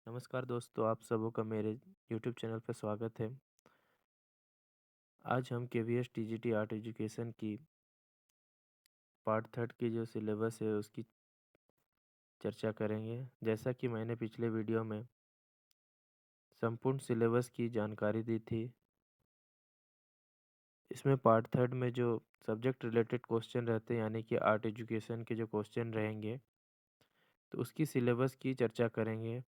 नमस्कार दोस्तों, आप सबों का मेरे यूट्यूब चैनल पर स्वागत है। आज हम केवीएस टीजीटी आर्ट एजुकेशन की पार्ट थर्ड की जो सिलेबस है उसकी चर्चा करेंगे। जैसा कि मैंने पिछले वीडियो में संपूर्ण सिलेबस की जानकारी दी थी, इसमें पार्ट थर्ड में जो सब्जेक्ट रिलेटेड क्वेश्चन रहते हैं यानी कि आर्ट एजुकेशन के जो क्वेश्चन रहेंगे, तो उसकी सिलेबस की चर्चा करेंगे।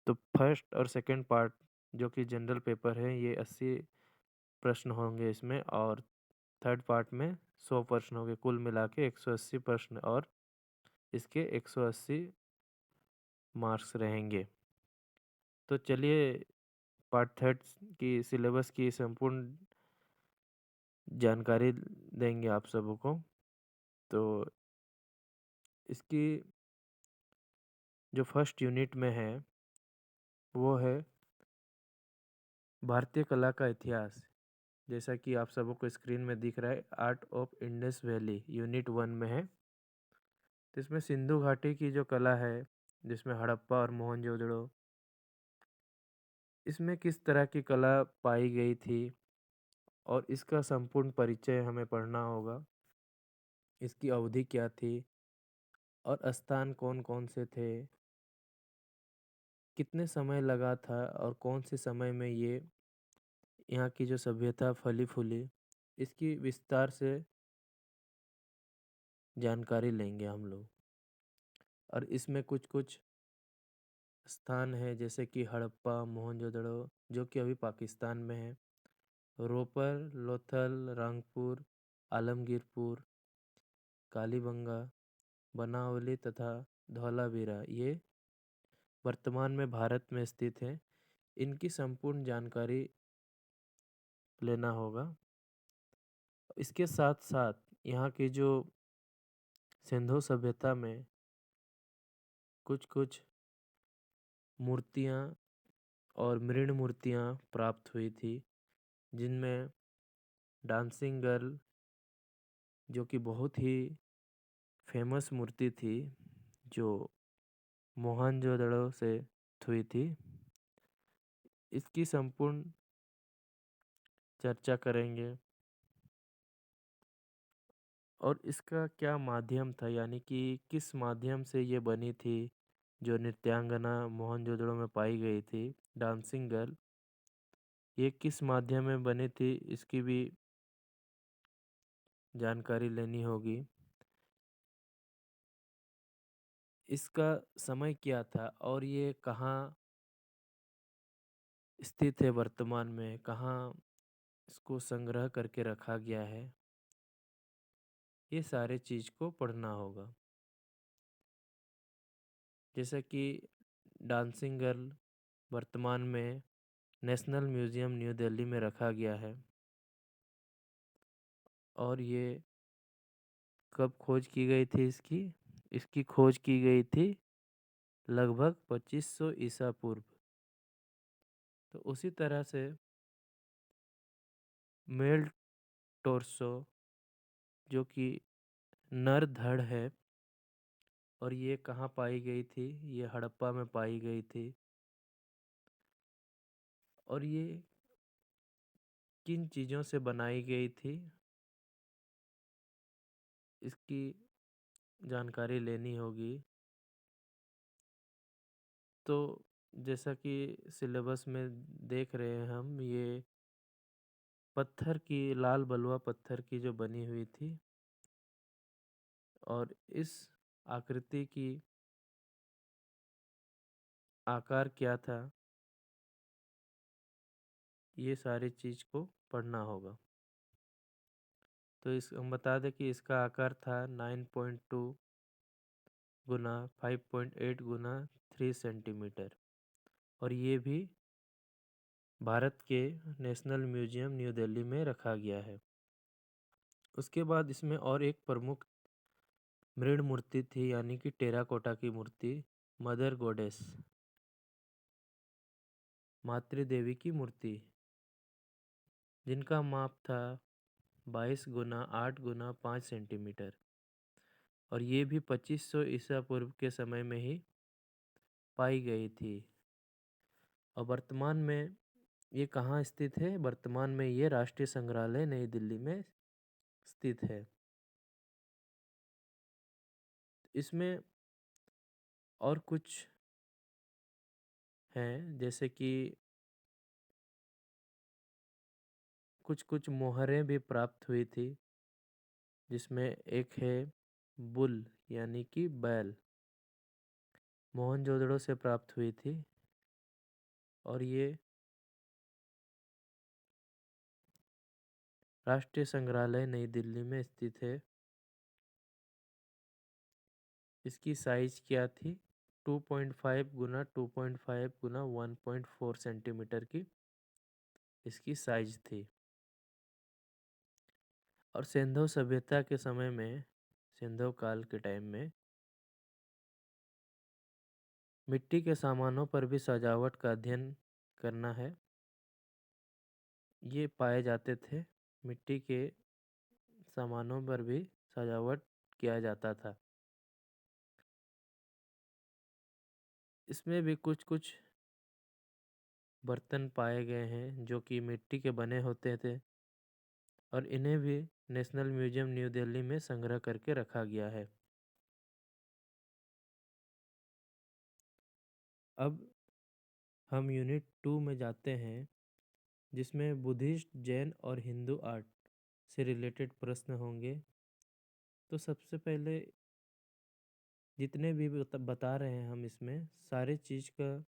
तो फर्स्ट और सेकंड पार्ट जो कि जनरल पेपर है, ये 80 प्रश्न होंगे इसमें, और थर्ड पार्ट में 100 प्रश्न होंगे। कुल मिला के 180 प्रश्न और इसके 180 मार्क्स रहेंगे। तो चलिए पार्ट थर्ड की सिलेबस की संपूर्ण जानकारी देंगे आप सबों को। तो इसकी जो फर्स्ट यूनिट में है वो है भारतीय कला का इतिहास। जैसा कि आप सबों को स्क्रीन में दिख रहा है, art of Indus valley unit 1 में है। तो इसमें सिंधु घाटी की जो कला है, जिसमें हड़प्पा और मोहनजोदड़ो, इसमें किस तरह की कला पाई गई थी और इसका संपूर्ण परिचय हमें पढ़ना होगा। इसकी अवधि क्या थी और स्थान कौन-कौन से थे, कितने समय लगा था और कौन से समय में ये यहाँ की जो सभ्यता फली-फूली, इसकी विस्तार से जानकारी लेंगे हम लोग। और इसमें कुछ-कुछ स्थान है जैसे कि हड़प्पा, मोहनजोदड़ो जो कि अभी पाकिस्तान में है, रोपर, लोथल, रंगपुर, आलमगीरपुर, कालीबंगा, बनावली तथा धौलावीरा, ये वर्तमान में भारत में स्थित है। इनकी संपूर्ण जानकारी लेना होगा। इसके साथ-साथ यहाँ की जो सिंधु सभ्यता में कुछ-कुछ मूर्तियाँ और मृण मूर्तियाँ प्राप्त हुई थी, जिनमें डांसिंग गर्ल जो कि बहुत ही फेमस मूर्ति थी, जो मोहनजोदड़ो से हुई थी। इसकी संपूर्ण चर्चा करेंगे और इसका क्या माध्यम था, यानी कि किस माध्यम से ये बनी थी। जो नृत्यांगना मोहनजोदड़ो में पाई गई थी, डांसिंग गर्ल, ये किस माध्यम में बनी थी, इसकी भी जानकारी लेनी होगी। इसका समय क्या था और ये कहाँ स्थित है वर्तमान में, कहाँ इसको संग्रह करके रखा गया है, ये सारे चीज़ को पढ़ना होगा। जैसे कि डांसिंग गर्ल वर्तमान में नेशनल म्यूज़ियम न्यू दिल्ली में रखा गया है। और ये कब खोज की गई थी इसकी? इसकी खोज की गई थी लगभग 2500 ईसा पूर्व। तो उसी तरह से मेल टोर्सो जो कि नर धड़ है, और ये कहाँ पाई गई थी? ये हड़प्पा में पाई गई थी। और ये किन चीज़ों से बनाई गई थी, इसकी जानकारी लेनी होगी। तो जैसा कि सिलेबस में देख रहे हैं हम, ये पत्थर की, लाल बलुआ पत्थर की जो बनी हुई थी, और इस आकृति की आकार क्या था, ये सारी चीज़ को पढ़ना होगा। तो इस हम बता दें कि इसका आकार था 9.2 गुना 5.8 गुना 3 सेंटीमीटर, और ये भी भारत के नेशनल म्यूजियम न्यू दिल्ली में रखा गया है। उसके बाद इसमें और एक प्रमुख मृण मूर्ति थी, यानी कि टेराकोटा की मूर्ति, मदर गॉडेस, मातृ देवी की मूर्ति, जिनका माप था 22 गुना 8 गुना 5 सेंटीमीटर, और ये भी 2500 ईसा पूर्व के समय में ही पाई गई थी। और वर्तमान में ये कहाँ स्थित है? वर्तमान में ये राष्ट्रीय संग्रहालय नई दिल्ली में स्थित है। इसमें और कुछ हैं, जैसे कि कुछ मोहरें भी प्राप्त हुई थी, जिसमें एक है बुल यानी कि बैल, मोहनजोदड़ो से प्राप्त हुई थी। और ये राष्ट्रीय संग्रहालय नई दिल्ली में स्थित है। इसकी साइज क्या थी? 2.5 गुना 2.5 गुना 1.4 सेंटीमीटर की इसकी साइज थी। और सिंधु सभ्यता के समय में, सिंधु काल के टाइम में, मिट्टी के सामानों पर भी सजावट का अध्ययन करना है। ये पाए जाते थे, मिट्टी के सामानों पर भी सजावट किया जाता था। इसमें भी कुछ कुछ बर्तन पाए गए हैं जो कि मिट्टी के बने होते थे, और इन्हें भी नेशनल म्यूजियम न्यू दिल्ली में संग्रह करके रखा गया है। अब हम यूनिट 2 में जाते हैं, जिसमें बुद्धिस्ट, जैन और हिंदू आर्ट से रिलेटेड प्रश्न होंगे। तो सबसे पहले जितने भी बता रहे हैं हम, इसमें सारे चीज़ का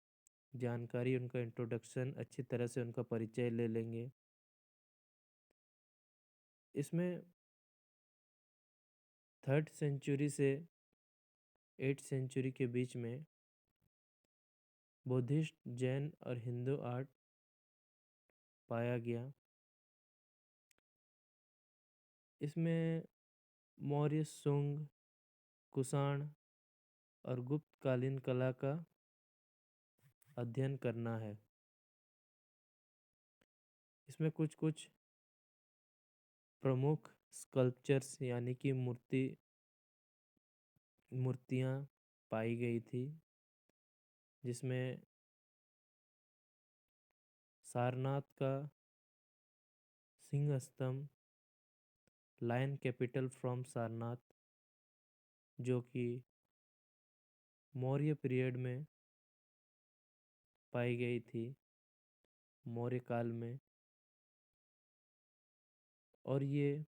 जानकारी, उनका इंट्रोडक्शन, अच्छी तरह से उनका परिचय ले लेंगे। इसमें 3rd सेंचुरी से 8th सेंचुरी के बीच में बुद्धिस्ट, जैन और हिंदू आर्ट पाया गया। इसमें मौर्य, शुंग, कुषाण और गुप्तकालीन कला का अध्ययन करना है। इसमें कुछ कुछ प्रमुख स्कल्पचर्स यानी कि मूर्तियाँ पाई गई थी, जिसमें सारनाथ का सिंह स्तंभ, लायन कैपिटल फ्रॉम सारनाथ, जो कि मौर्य पीरियड में पाई गई थी, मौर्य काल में। और ये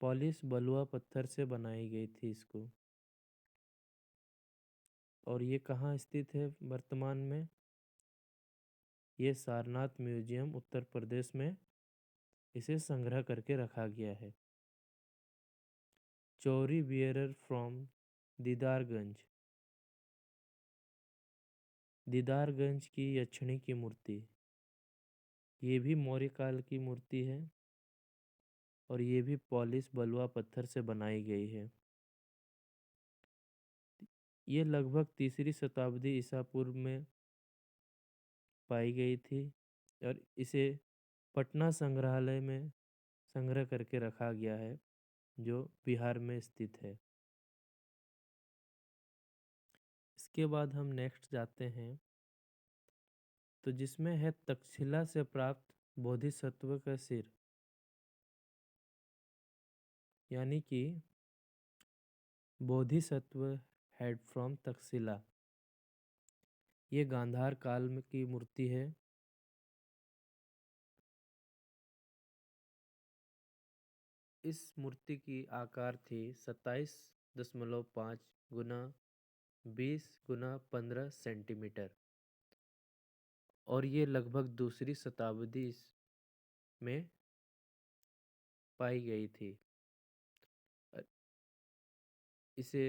पॉलिश बलुआ पत्थर से बनाई गई थी इसको। और ये कहाँ स्थित है वर्तमान में? ये सारनाथ म्यूजियम उत्तर प्रदेश में इसे संग्रह करके रखा गया है। चौरी बियरर फ्रॉम दीदारगंज, दीदारगंज की यक्षिणी की मूर्ति, ये भी मौर्य काल की मूर्ति है, और ये भी पॉलिश बलुआ पत्थर से बनाई गई है। ये लगभग 3री शताब्दी ईसा पूर्व में पाई गई थी, और इसे पटना संग्रहालय में संग्रह करके रखा गया है, जो बिहार में स्थित है। इसके बाद हम नेक्स्ट जाते हैं, तो जिसमें है तक्षशिला से प्राप्त बोधिसत्व का सिर, यानी कि बोधिसत्व हेड फ्रॉम तक्षशिला। ये गांधार काल में की मूर्ति है। इस मूर्ति की आकार थी 27.5 गुना 20 गुना 15 सेंटीमीटर, और ये लगभग 2री शताब्दी में पाई गई थी। इसे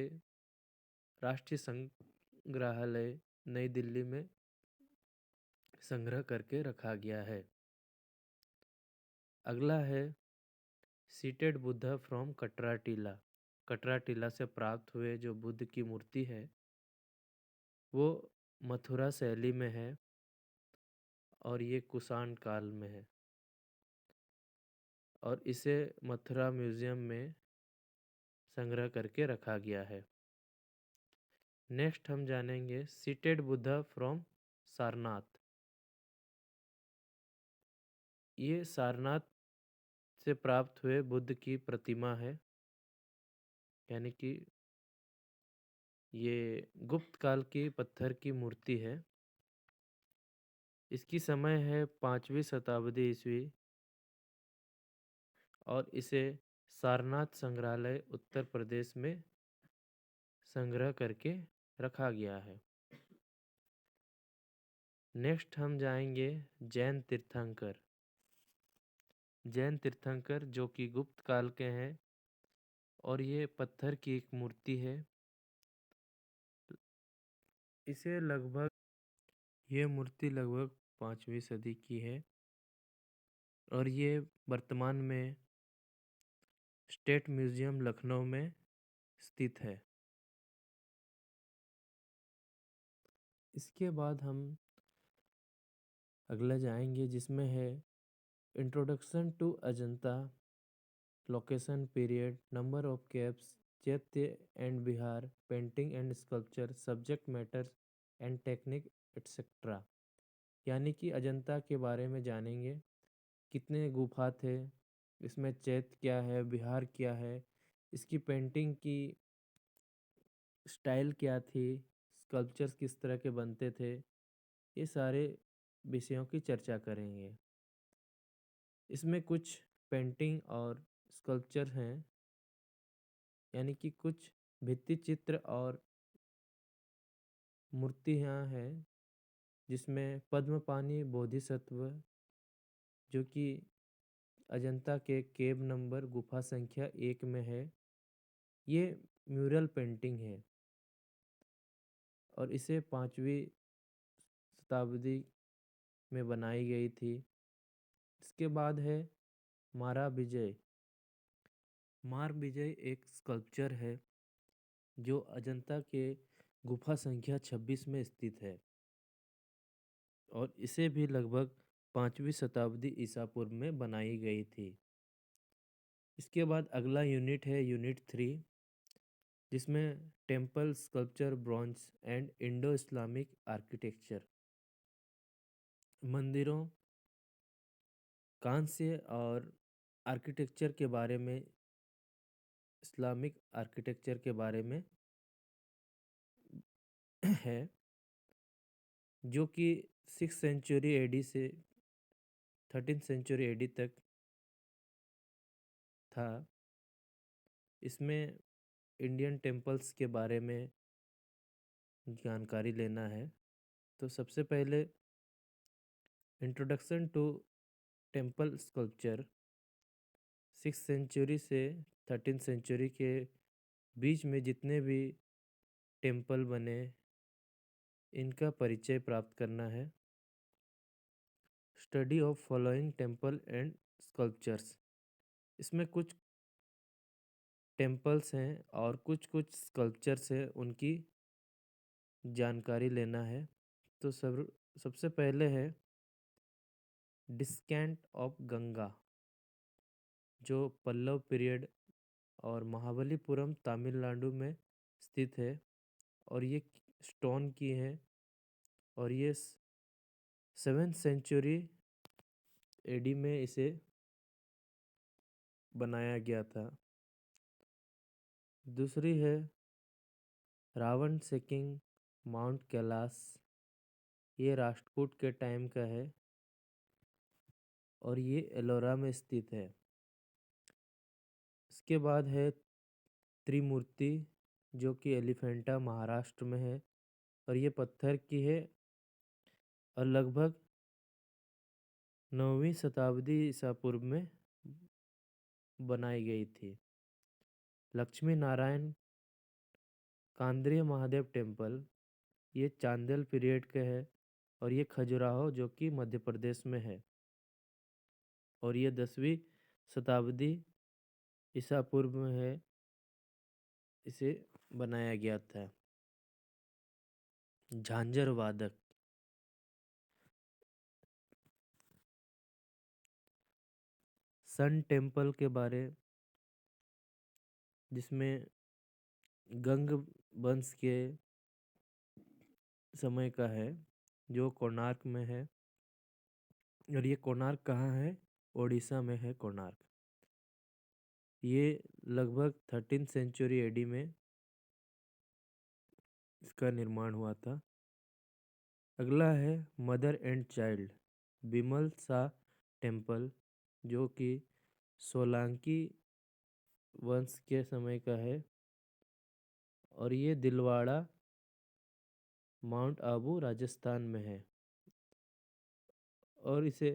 राष्ट्रीय संग्रहालय नई दिल्ली में संग्रह करके रखा गया है। अगला है सीटेड बुद्धा फ्रॉम कटरा टीला। कटरा टीला से प्राप्त हुए जो बुद्ध की मूर्ति है, वो मथुरा शैली में है, और ये कुषाण काल में है, और इसे मथुरा म्यूजियम में संग्रह करके रखा गया है। नेक्स्ट हम जानेंगे सीटेड बुद्धा फ्रॉम सारनाथ। ये सारनाथ से प्राप्त हुए बुद्ध की प्रतिमा है, यानी कि ये गुप्त काल की पत्थर की मूर्ति है। इसकी समय है 5वीं शताब्दी ईस्वी और इसे सारनाथ संग्रहालय उत्तर प्रदेश में संग्रह करके रखा गया है। नेक्स्ट हम जाएंगे जैन तीर्थंकर। जैन तीर्थंकर जो कि गुप्त काल के हैं और ये पत्थर की एक मूर्ति है। इसे लगभग ये मूर्ति लगभग 5वीं सदी की है और ये वर्तमान में स्टेट म्यूजियम लखनऊ में स्थित है। इसके बाद हम अगला जाएंगे जिसमें है introduction to Ajanta, location, period, number of caves, chaitya and vihara, painting and sculpture, subject matters and technique etcetera. यानी कि अजंता के बारे में जानेंगे, कितने गुफा थे, इसमें चैत्य क्या है, बिहार क्या है, इसकी पेंटिंग की स्टाइल क्या थी, स्कल्पचर्स किस तरह के बनते थे, ये सारे विषयों की चर्चा करेंगे। इसमें कुछ पेंटिंग और स्कल्पचर हैं, यानी कि कुछ भित्ति चित्र और मूर्तियाँ हैं जिसमें पद्मपाणि बोधिसत्व जो कि अजंता के केव नंबर गुफा संख्या 1 में है। ये म्यूरल पेंटिंग है और इसे 5वीं शताब्दी में बनाई गई थी। इसके बाद है मारा विजय। मार विजय एक स्कल्पचर है जो अजंता के गुफा संख्या 26 में स्थित है और इसे भी लगभग 5वीं शताब्दी ईसा पूर्व में बनाई गई थी। इसके बाद अगला यूनिट है यूनिट 3, जिसमें temple sculpture, bronze and Indo Islamic architecture. मंदिरों, कांस्य और आर्किटेक्चर के बारे में, इस्लामिक आर्किटेक्चर के बारे में है, जो कि 6th सेंचुरी एडी से 13th सेंचुरी एडी तक था। इसमें इंडियन टेम्पल्स के बारे में जानकारी लेना है। तो सबसे पहले introduction to temple sculpture. 6th century से 13th सेंचुरी के बीच में जितने भी टेम्पल बने, इनका परिचय प्राप्त करना है। Study of following temple and sculptures. इसमें कुछ टेम्पल्स हैं और कुछ कुछ स्कल्पचर्स हैं, उनकी जानकारी लेना है। तो सबसे पहले है डिस्केंट ऑफ गंगा, जो पल्लव पीरियड और महाबलीपुरम तमिलनाडु में स्थित है और ये स्टोन की है और ये 7th सेंचुरी एडी में इसे बनाया गया था। दूसरी है रावण सेकिंग माउंट कैलाश। ये राष्ट्रकूट के टाइम का है और ये एलोरा में स्थित है। इसके बाद है त्रिमूर्ति, जो कि एलिफेंटा महाराष्ट्र में है और ये पत्थर की है और लगभग 9वीं शताब्दी ईसा पूर्व में बनाई गई थी। लक्ष्मी नारायण कांद्रीय महादेव टेम्पल, ये चांदेल पीरियड का है और ये खजुराहो जो कि मध्य प्रदेश में है और ये 10वीं शताब्दी ईसा पूर्व में है, इसे बनाया गया था। झांझर वादक, सन टेम्पल के बारे, जिसमें गंग वंश के समय का है, जो कोणार्क में है। और ये कोणार्क कहाँ है? ओडिशा में है कोणार्क। ये लगभग 13 सेंचुरी एडी में इसका निर्माण हुआ था। अगला है मदर एंड चाइल्ड बिमल सा टेम्पल, जो कि सोलंकी वंश के समय का है। और ये दिलवाड़ा माउंट आबू राजस्थान में है। और इसे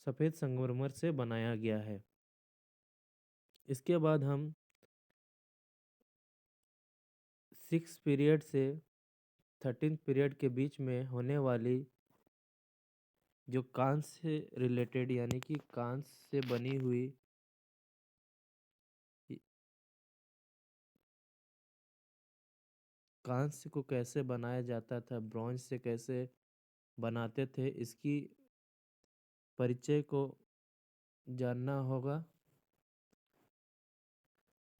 सफ़ेद संगमरमर से बनाया गया है। इसके बाद हम 6 पीरियड से 13 पीरियड के बीच में होने वाली जो कांस्य से रिलेटेड यानी कि कांस्य से बनी हुई कांस्य को कैसे बनाया जाता था, ब्रॉन्ज से कैसे बनाते थे, इसकी परिचय को जानना होगा।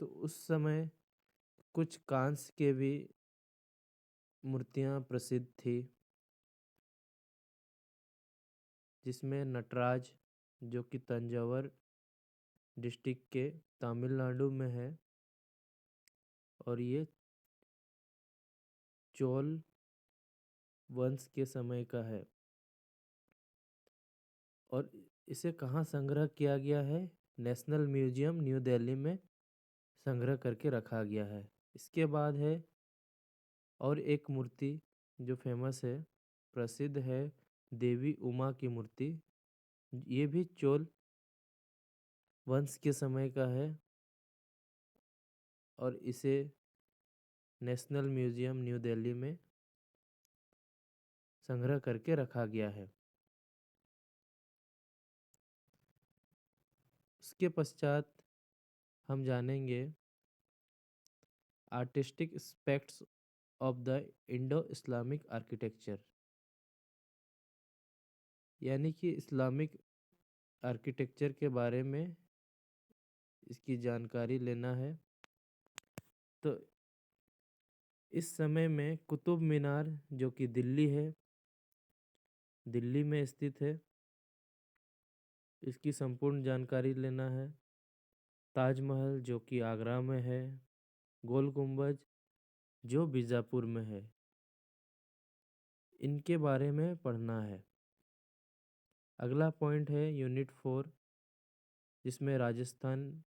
तो उस समय कुछ कांस्य के भी मूर्तियाँ प्रसिद्ध थी, जिसमें नटराज, जो कि तंजावर डिस्ट्रिक्ट के तमिलनाडु में है। और ये चोल वंश के समय का है। और इसे कहाँ संग्रह किया गया है? नेशनल म्यूजियम न्यू दिल्ली में संग्रह करके रखा गया है। इसके बाद है और एक मूर्ति जो फेमस है, प्रसिद्ध है, देवी उमा की मूर्ति। ये भी चोल वंश के समय का है। और इसे नेशनल म्यूजियम न्यू दिल्ली में संग्रह करके रखा गया है। उसके पश्चात हम जानेंगे artistic aspects of the Indo Islamic architecture, यानी कि इस्लामिक आर्किटेक्चर के बारे में इसकी जानकारी लेना है। तो इस समय में कुतुब मीनार, जो कि दिल्ली में स्थित है, इसकी संपूर्ण जानकारी लेना है। ताजमहल, जो कि आगरा में है। गोल गुंबज, जो बीजापुर में है, इनके बारे में पढ़ना है। अगला पॉइंट है यूनिट 4, जिसमें राजस्थान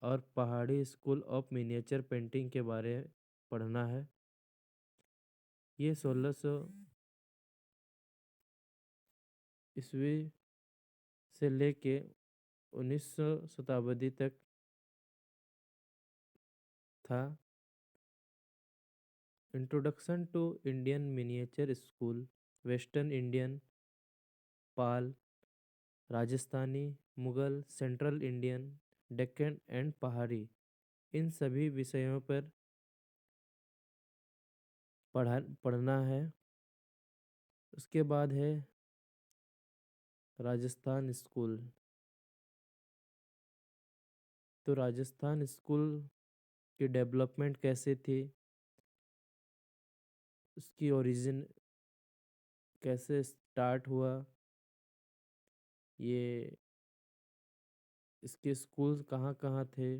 और पहाड़ी स्कूल ऑफ मिनिएचर पेंटिंग के बारे पढ़ना है। ये 1600 ईस्वी से लेके 1900 शताब्दी तक था। Introduction to Indian miniature school, western Indian, Pala, Rajasthani, Mughal, central Indian, Deccan and Pahari, इन सभी विषयों पर पढ़ना है। उसके बाद है राजस्थान स्कूल। तो राजस्थान स्कूल की डेवलपमेंट कैसे थी, उसकी ओरिजिन कैसे स्टार्ट हुआ, ये इसके स्कूल्स कहाँ कहाँ थे,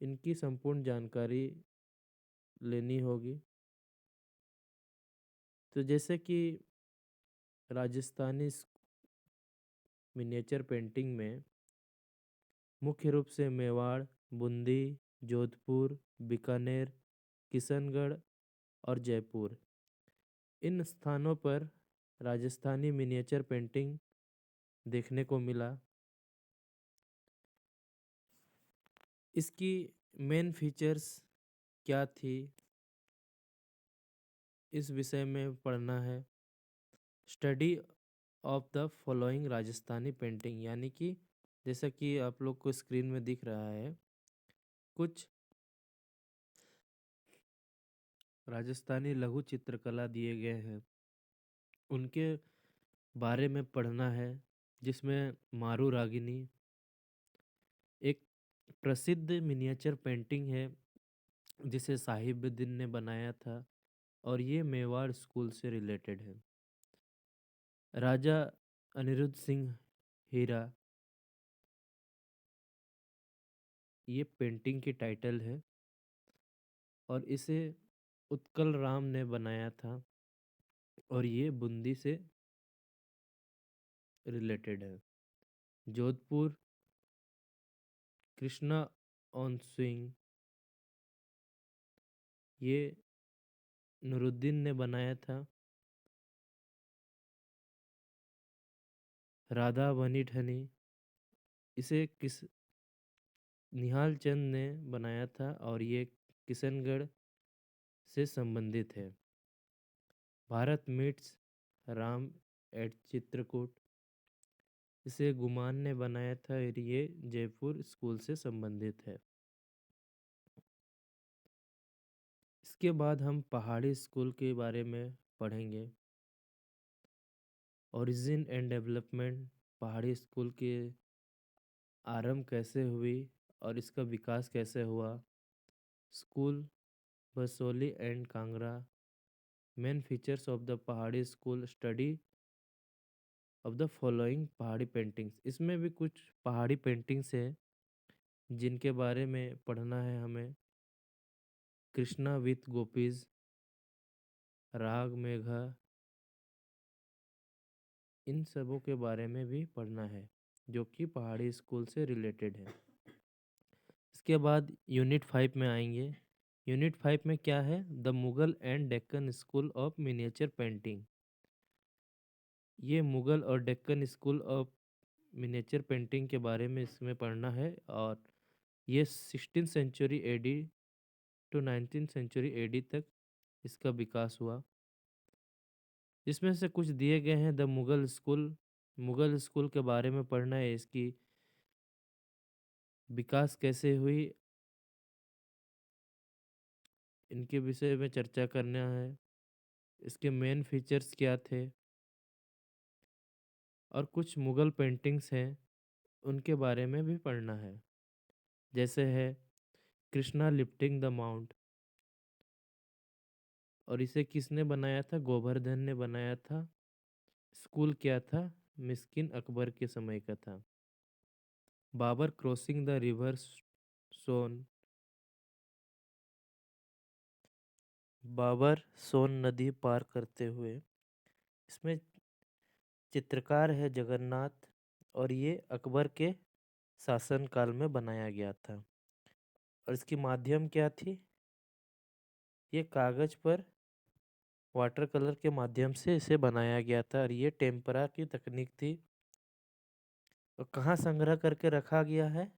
इनकी संपूर्ण जानकारी लेनी होगी। तो जैसे कि राजस्थानी मिनिएचर पेंटिंग में मुख्य रूप से मेवाड़, बूंदी, जोधपुर, बीकानेर, किशनगढ़ और जयपुर, इन स्थानों पर राजस्थानी मिनिएचर पेंटिंग देखने को मिला। इसकी मेन फीचर्स क्या थी, इस विषय में पढ़ना है। Study of the following Rajasthani painting, यानी कि जैसा कि आप लोग को स्क्रीन में दिख रहा है, कुछ राजस्थानी लघु चित्रकला दिए गए हैं, उनके बारे में पढ़ना है। जिसमें मारू रागिनी एक प्रसिद्ध मिनिएचर पेंटिंग है, जिसे साहिबुद्दीन ने बनाया था। और ये मेवाड़ स्कूल से रिलेटेड है। राजा अनिरुद्ध सिंह हीरा, ये पेंटिंग की टाइटल है और इसे उत्कल राम ने बनाया था और ये बूंदी से रिलेटेड है। जोधपुर कृष्णा ऑन स्विंग, ये नूरुद्दीन ने बनाया था। राधा बनी ठनी, इसे किस निहाल चंद ने बनाया था और ये किशनगढ़ से संबंधित है। भारत मीट्स राम एट चित्रकूट, इसे गुमान ने बनाया था और ये जयपुर स्कूल से संबंधित है। इसके बाद हम पहाड़ी स्कूल के बारे में पढ़ेंगे। Origin and development, Pahari school के आरंभ कैसे हुई और इसका विकास कैसे हुआ। School Basohli and Kangra, main features of the Pahari school, study of the following Pahari paintings. इसमें भी कुछ पहाड़ी पेंटिंग्स हैं जिनके बारे में पढ़ना है हमें। कृष्णा विथ गोपीज, राग मेघा, इन सबों के बारे में भी पढ़ना है जो कि पहाड़ी स्कूल से रिलेटेड है। इसके बाद यूनिट 5 में आएंगे। यूनिट 5 में क्या है? The Mughal and Deccan school of miniature painting. ये मुगल और Deccan school of miniature painting के बारे में इसमें पढ़ना है और ये 16th century AD to 19th century AD तक इसका विकास हुआ। इसमें से कुछ दिए गए हैं। The Mughal school, Mughal school के बारे में पढ़ना है, इसकी विकास कैसे हुई, इनके विषय में चर्चा करना है। इसके मेन फीचर्स क्या थे और कुछ मुगल पेंटिंग्स हैं उनके बारे में भी पढ़ना है। जैसे है कृष्णा लिफ्टिंग द माउंट, और इसे किसने बनाया था? गोवर्धन ने बनाया था। स्कूल क्या था? मिस्किन अकबर के समय का था। बाबर क्रॉसिंग द रिवर सोन, बाबर सोन नदी पार करते हुए, इसमें चित्रकार है जगन्नाथ और ये अकबर के शासनकाल में बनाया गया था। और इसकी माध्यम क्या थी? ये कागज पर वाटर कलर के माध्यम से इसे बनाया गया था और ये टेम्परा की तकनीक थी। और कहाँ संग्रह करके रखा गया है?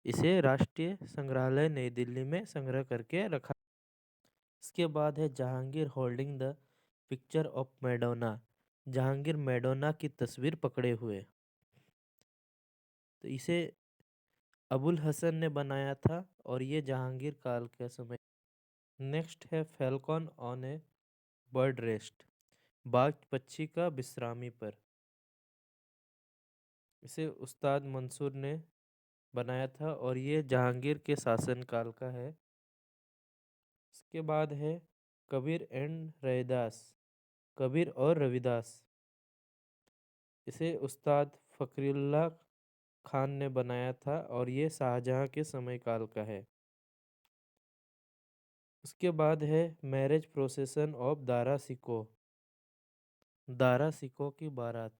इसे राष्ट्रीय संग्रहालय नई दिल्ली में संग्रह करके रखा। इसके बाद है Jahangir holding the picture of Madonna, Jahangir Madonna की तस्वीर पकड़े हुए। तो इसे अबुल हसन ने बनाया था और ये जहांगीर काल के समय। नेक्स्ट है Falcon on A bird rest, बाघ पक्षी का विश्रामी पर, इसे उस्ताद मंसूर ने बनाया था और ये जहांगीर के शासनकाल का है। इसके बाद है कबीर एंड रविदास, कबीर और रविदास, इसे उस्ताद फकरुल्लाह खान ने बनाया था और ये शाहजहां के समय काल का है। उसके बाद है मैरिज प्रोसेसन ऑफ दारा सिको, दारा सिको की बारात,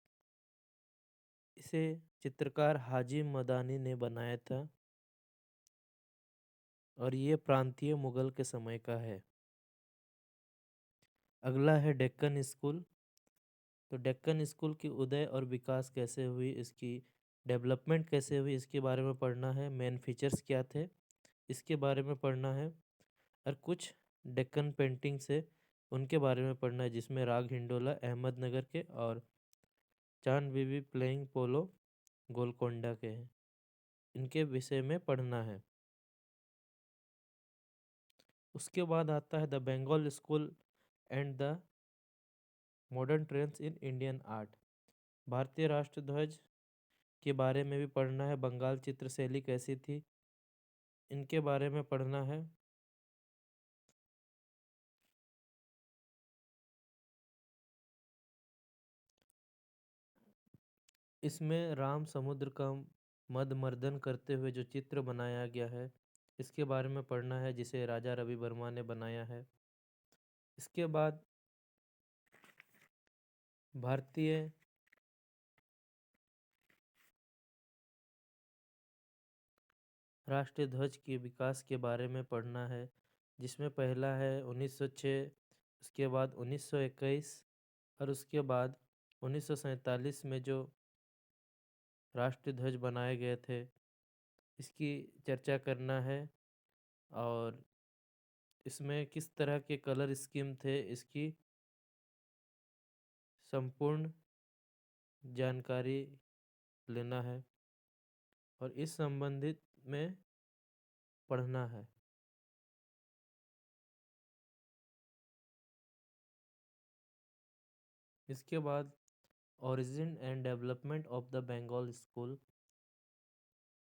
इसे चित्रकार हाजी मदानी ने बनाया था और ये प्रांतीय मुगल के समय का है। अगला है डेक्कन स्कूल। तो डेक्कन स्कूल की उदय और विकास कैसे हुई, इसकी डेवलपमेंट कैसे हुई, इसके बारे में पढ़ना है। मेन फीचर्स क्या थे इसके बारे में पढ़ना है। और कुछ डेक्कन पेंटिंग से उनके बारे में पढ़ना है जिसमें राग हिंडोला अहमदनगर के और चांद बीबी प्लेइंग पोलो गोलकोंडा के हैं, इनके विषय में पढ़ना है। उसके बाद आता है the Bengal school and the modern trends in Indian art, भारतीय राष्ट्रध्वज के बारे में भी पढ़ना है। बंगाल चित्रशैली कैसी थी, इनके बारे में पढ़ना है। इसमें राम समुद्र का मर्दन करते हुए जो चित्र बनाया गया है, इसके बारे में पढ़ना है, जिसे राजा रवि वर्मा ने बनाया है। इसके बाद भारतीय राष्ट्रीय ध्वज के विकास के बारे में पढ़ना है, जिसमें पहला है 1906, उसके बाद 1921 और उसके बाद 1947 में जो राष्ट्रीय ध्वज बनाए गए थे, इसकी चर्चा करना है। और इसमें किस तरह के कलर स्कीम थे, इसकी संपूर्ण जानकारी लेना है और इस संबंधित में पढ़ना है। इसके बाद origin and development of the Bengal school,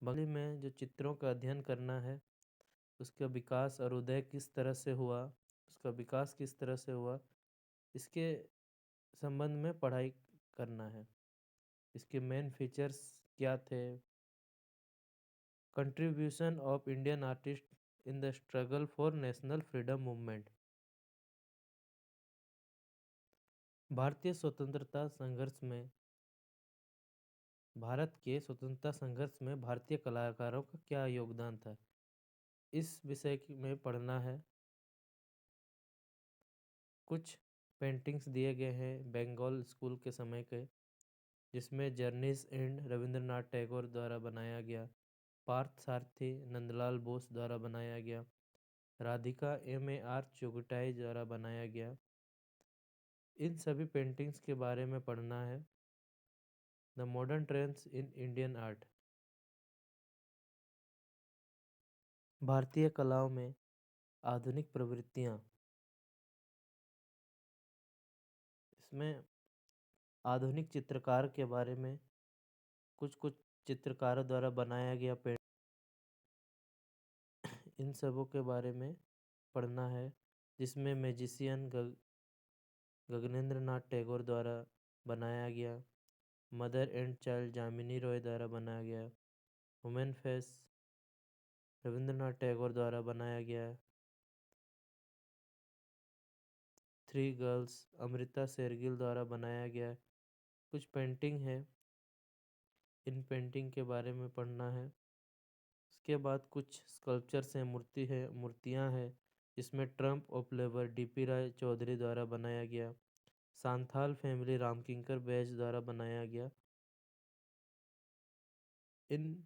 Bengali में जो चित्रों का अध्ययन करना है, उसका विकास और उदय किस तरह से हुआ, उसका विकास किस तरह से हुआ, इसके संबंध में पढ़ाई करना है। इसके मेन फीचर्स क्या थे, contribution of Indian artist in the struggle for national freedom movement, भारतीय स्वतंत्रता संघर्ष में भारत के स्वतंत्रता संघर्ष में भारतीय कलाकारों का क्या योगदान था, इस विषय में पढ़ना है। कुछ पेंटिंग्स दिए गए हैं बंगाल स्कूल के समय के, जिसमें जर्नीज एंड रविंद्रनाथ टैगोर द्वारा बनाया गया, पार्थ सारथी नंदलाल बोस द्वारा बनाया गया, राधिका M.A.R. चुगताई द्वारा बनाया गया। इन सभी पेंटिंग्स के बारे में पढ़ना है। The modern trends in Indian art, भारतीय कलाओं में आधुनिक प्रवृत्तियाँ, इसमें आधुनिक चित्रकार के बारे में कुछ कुछ चित्रकारों द्वारा बनाया गया पेंट, इन सबों के बारे में पढ़ना है, जिसमें मैजिशियन गगनेंद्र नाथ टैगोर द्वारा बनाया गया, मदर एंड चाइल्ड जामिनी रॉय द्वारा बनाया गया, वुमेन फेस रविंद्रनाथ टैगोर द्वारा बनाया गया, थ्री गर्ल्स अमृता शेरगिल द्वारा बनाया गया। कुछ पेंटिंग है, इन पेंटिंग के बारे में पढ़ना है। उसके बाद कुछ स्कल्पचर्स हैं, मूर्तियाँ हैं, जिसमें ट्रम्प ऑफ लेबर DP राय चौधरी द्वारा बनाया गया, सांथाल फैमिली रामकिंकर बैज द्वारा बनाया गया। इन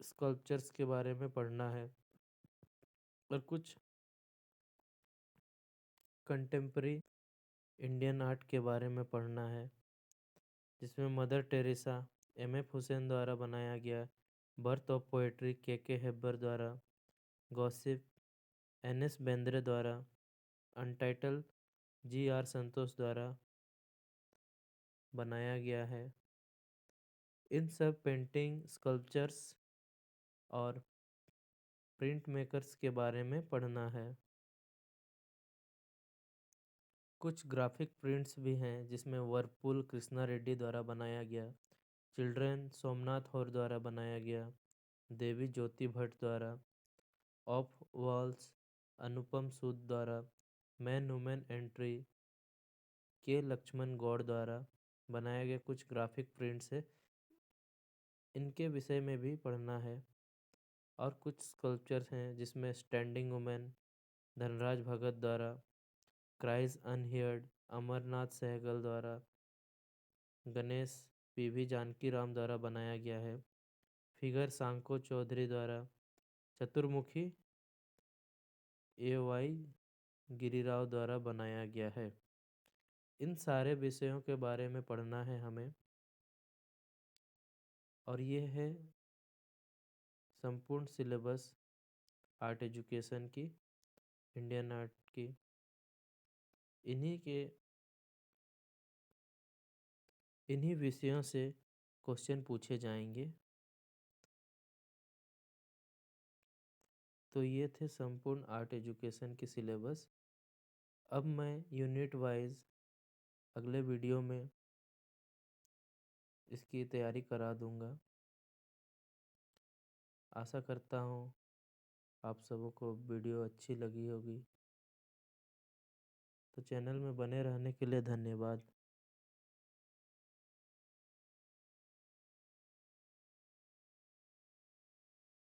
स्कल्पचर्स के बारे में पढ़ना है और कुछ कंटेम्प्रेरी इंडियन आर्ट के बारे में पढ़ना है, जिसमें मदर टेरेसा MF हुसैन द्वारा बनाया गया, birth of poetry KK Hebbar द्वारा, गॉसिप NS बेंद्रे द्वारा, अनटाइटल GR संतोष द्वारा बनाया गया है। इन सब पेंटिंग, स्कल्पचर्स और प्रिंट मेकर्स के बारे में पढ़ना है। कुछ ग्राफिक प्रिंट्स भी हैं, जिसमें वर्लपुल कृष्णा रेड्डी द्वारा बनाया गया, चिल्ड्रन सोमनाथ होर द्वारा बनाया गया, देवी ज्योति भट्ट द्वारा, ऑफ वॉल्स अनुपम सूद द्वारा, मैन वुमेन एंट्री के लक्ष्मण गौड़ द्वारा बनाया गया। कुछ ग्राफिक प्रिंट्स है, इनके विषय में भी पढ़ना है। और कुछ स्कल्पचर्स हैं, जिसमें स्टैंडिंग वुमेन धनराज भगत द्वारा, क्राइज अनहियर्ड अमरनाथ सहगल द्वारा, गणेश PV जानकी राम द्वारा बनाया गया है, फिगर सांको चौधरी द्वारा, चतुर्मुखी AY गिरिराव द्वारा बनाया गया है। इन सारे विषयों के बारे में पढ़ना है हमें। और ये है संपूर्ण सिलेबस आर्ट एजुकेशन की, इंडियन आर्ट की। इन्हीं विषयों से क्वेश्चन पूछे जाएंगे। तो ये थे संपूर्ण आर्ट एजुकेशन की सिलेबस। अब मैं यूनिट वाइज अगले वीडियो में इसकी तैयारी करा दूँगा। आशा करता हूँ आप सबों को वीडियो अच्छी लगी होगी। तो चैनल में बने रहने के लिए धन्यवाद।